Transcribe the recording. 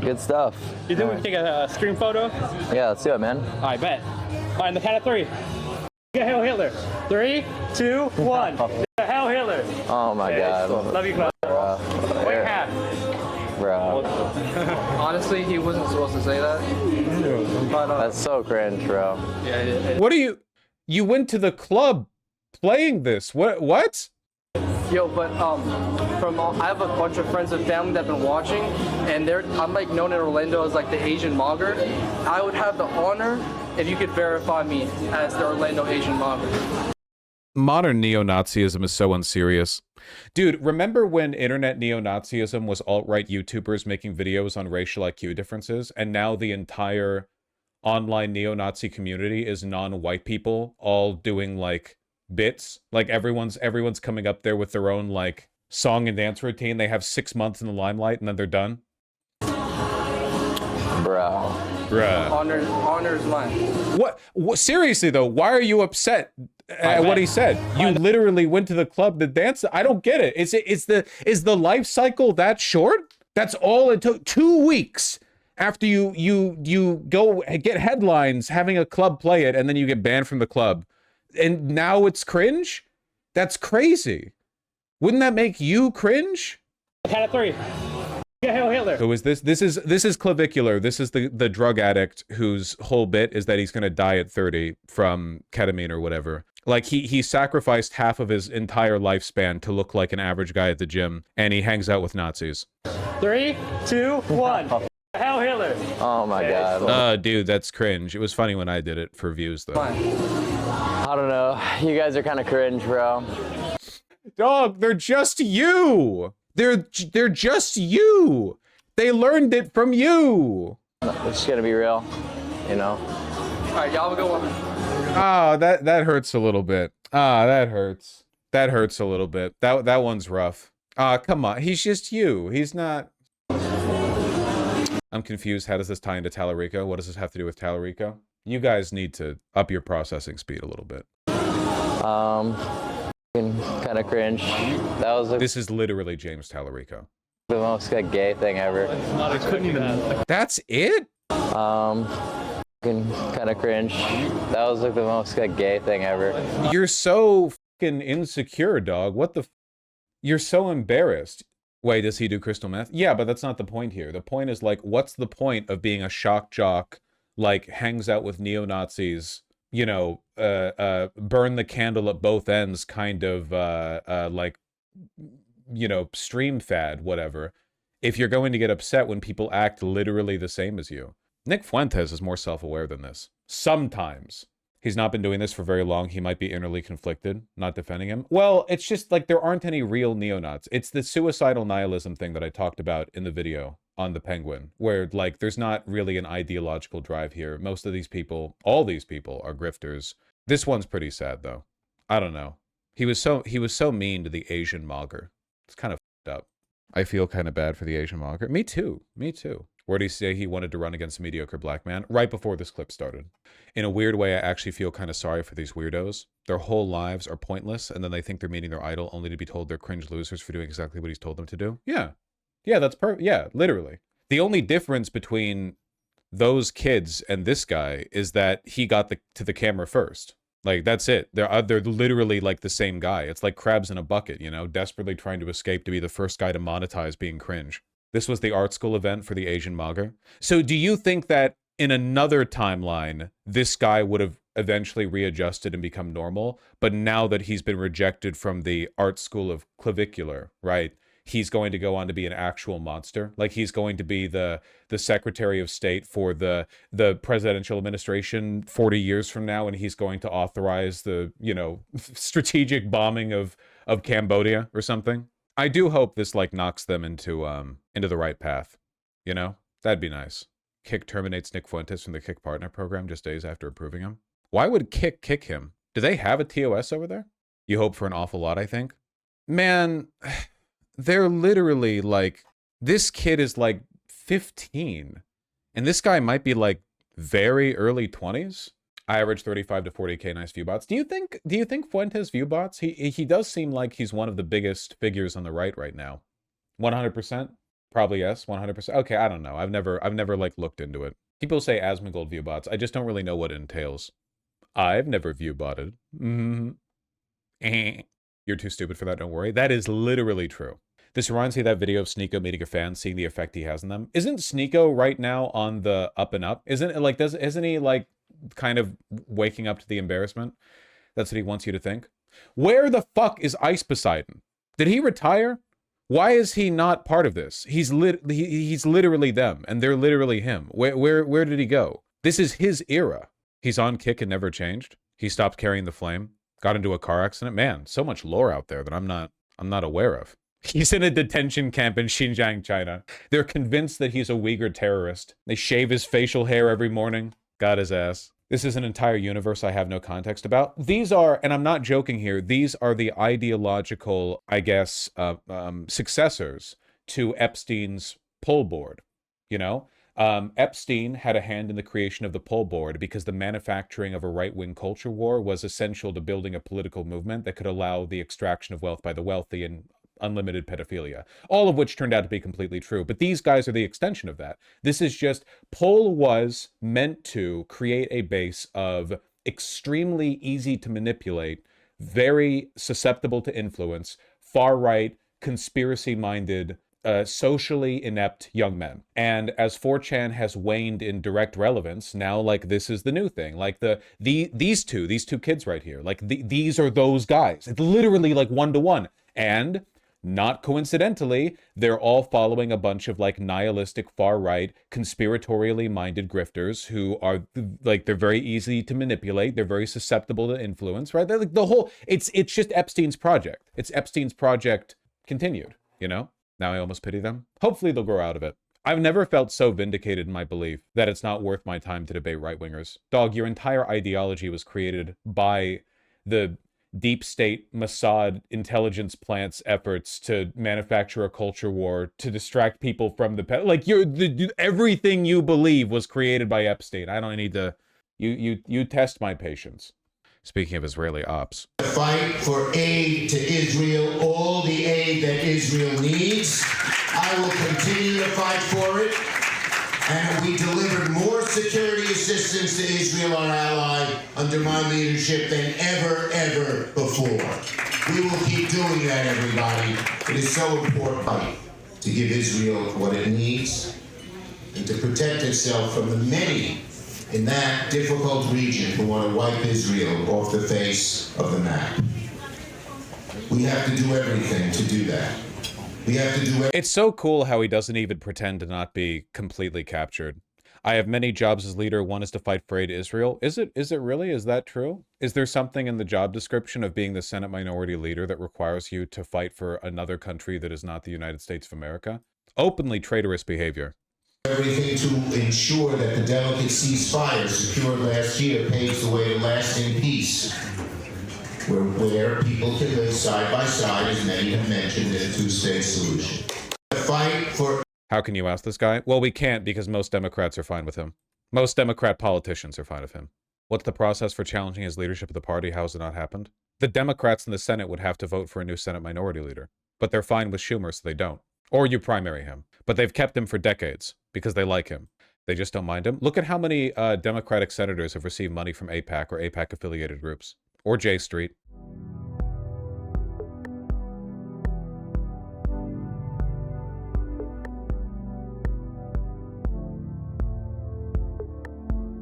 Good stuff. You think we can take a screen photo? Yeah, let's do it, man. I bet. All right, on the count of three. Hail Hitler. 3, 2, 1. Hail Hitler. Oh my God. Love you, Cloud. Wait half. Bro. Honestly, he wasn't supposed to say that. But, That's so cringe, bro. yeah, What are you went to the club playing this? What? Yo, but I have a bunch of friends and family that have been watching, and I'm like known in Orlando as like the Asian mogger. I would have the honor if you could verify me as the Orlando Asian mogger. Modern neo-Nazism is so unserious. Dude, remember when internet neo-Nazism was alt-right YouTubers making videos on racial IQ differences, and now the entire online neo-Nazi community is non-white people all doing like bits? Like everyone's coming up there with their own like song and dance routine. They have 6 months in the limelight and then they're done. Bruh. Honor's mine. What? Seriously though, why are you upset at what he said? You literally went to the club to dance. I don't get it. Is the life cycle that short? That's all it took. 2 weeks after you go get headlines having a club play it, and then you get banned from the club, and now it's cringe? That's crazy. Wouldn't that make you cringe? Count of three. Hail Hitler. Who is this? This is Clavicular. This is the drug addict whose whole bit is that he's gonna die at 30 from ketamine or whatever. Like he sacrificed half of his entire lifespan to look like an average guy at the gym, and he hangs out with Nazis. 3, 2, 1. Hail Hitler. Oh my God. Dude, that's cringe. It was funny when I did it for views though. I don't know. You guys are kind of cringe, bro. Dog, they're just you. They're just you. They learned it from you. It's just gonna be real, you know. All right, y'all have a good one. Ah, that hurts a little bit. Ah, that hurts. That hurts a little bit. That one's rough. Ah, come on. He's just you. He's not. I'm confused. How does this tie into Tallarico? What does this have to do with Tallarico? You guys need to up your processing speed a little bit. Kind of cringe. That was This is literally James Tallarico. the most like, gay thing ever. I couldn't even. That's it? Kind of cringe. That was like the most like, gay thing ever. You're so fucking insecure, dog. What the? You're so embarrassed. Wait, does he do crystal meth? Yeah, but that's not the point here. The point is like, what's the point of being a shock jock, like hangs out with neo-Nazis, you know, burn the candle at both ends kind of, like, you know, stream fad, whatever, if you're going to get upset when people act literally the same as you? Nick Fuentes is more self-aware than this. Sometimes. He's not been doing this for very long. He might be innerly conflicted, not defending him. Well, it's just like there aren't any real neo-Nazis. It's the suicidal nihilism thing that I talked about in the video on the Penguin, where like there's not really an ideological drive here. Most of these people, all these people are grifters. This one's pretty sad though. I don't know. He was so mean to the Asian mogger. It's kind of fucked up. I feel kind of bad for the Asian mogger. Me too. Me too. Where did he say he wanted to run against a mediocre black man? Right before this clip started. In a weird way, I actually feel kind of sorry for these weirdos. Their whole lives are pointless, and then they think they're meeting their idol only to be told they're cringe losers for doing exactly what he's told them to do. Yeah. Yeah, that's perfect. Yeah, literally. The only difference between those kids and this guy is that he got to the camera first. Like, that's it. They're literally like the same guy. It's like crabs in a bucket, you know, desperately trying to escape to be the first guy to monetize being cringe. This was the art school event for the Asian mogger. So do you think that in another timeline, this guy would have eventually readjusted and become normal? But now that he's been rejected from the art school of Clavicular, right? He's going to go on to be an actual monster. Like he's going to be the Secretary of State for the presidential administration 40 years from now, and he's going to authorize the, you know, strategic bombing of Cambodia or something. I do hope this like knocks them into the right path. You know, that'd be nice. Kick terminates Nick Fuentes from the Kick Partner program just days after approving him. Why would Kick kick him? Do they have a TOS over there? You hope for an awful lot, I think. Man, they're literally like, this kid is like 15, and this guy might be like very early 20s. I average 35 to 40K nice view bots. Do you think Fuentes view bots? He does seem like he's one of the biggest figures on the right now. 100%. Probably yes, 100%. Okay, I don't know. I've never like looked into it. People say Asmongold view bots. I just don't really know what it entails. I've never view botted. You're too stupid for that, don't worry. That is literally true. This reminds me of that video of Sneeko meeting a fan, seeing the effect he has on them. Isn't Sneeko right now on the up and up? Isn't it like, isn't he like kind of waking up to the embarrassment? That's what he wants you to think. Where the fuck is Ice Poseidon? Did he retire? Why is he not part of this? He's literally them, and they're literally him. Where did he go? This is his era. He's on Kick and never changed. He stopped carrying the flame. Got into a car accident. Man, so much lore out there that I'm not aware of. He's in a detention camp in Xinjiang, China. They're convinced that he's a Uyghur terrorist. They shave his facial hair every morning. Got his ass. This is an entire universe I have no context about. These are, and I'm not joking here, these are the ideological, I guess, successors to Epstein's pull board, you know? Epstein had a hand in the creation of the pull board because the manufacturing of a right-wing culture war was essential to building a political movement that could allow the extraction of wealth by the wealthy and unlimited pedophilia, all of which turned out to be completely true. But these guys are the extension of that. This is just, pull was meant to create a base of extremely easy to manipulate, very susceptible to influence, far-right, conspiracy-minded, socially inept young men. And as 4chan has waned in direct relevance, now like this is the new thing. Like these two kids right here, like these are those guys. It's literally like one-to-one. And not coincidentally, they're all following a bunch of like nihilistic far-right, conspiratorially minded grifters who are like, they're very easy to manipulate. They're very susceptible to influence, right? They're like the whole, it's just Epstein's project. It's Epstein's project continued, you know? Now I almost pity them. Hopefully they'll grow out of it. I've never felt so vindicated in my belief that it's not worth my time to debate right-wingers. Dog, your entire ideology was created by the deep state Mossad intelligence plant's efforts to manufacture a culture war to distract people from the like everything you believe was created by Epstein. I don't need to you test my patience. Speaking of Israeli ops. Fight for aid to Israel, all the aid that Israel needs. I will continue to fight for it. And we delivered more security assistance to Israel, our ally, under my leadership than ever before. We will keep doing that, everybody. It is so important to give Israel what it needs and to protect itself from the many in that difficult region who want to wipe Israel off the face of the map. We have to do everything to do that. We have to do it. It's so cool how he doesn't even pretend to not be completely captured. I have many jobs as leader. One is to fight for aid to Israel. Is it really? Is that true? Is there something in the job description of being the Senate Minority Leader that requires you to fight for another country that is not the United States of America? Openly traitorous behavior. Everything to ensure that the delicate ceasefire secured last year paves the way to lasting peace, where people can live side by side, as many have mentioned, in a two-state solution. The fight for... How can you ask this guy? Well, we can't because most Democrats are fine with him. Most Democrat politicians are fine with him. What's the process for challenging his leadership of the party? How has it not happened? The Democrats in the Senate would have to vote for a new Senate Minority Leader, but they're fine with Schumer, so they don't. Or you primary him. But they've kept him for decades because they like him. They just don't mind him. Look at how many Democratic senators have received money from AIPAC or AIPAC-affiliated groups. Or J Street.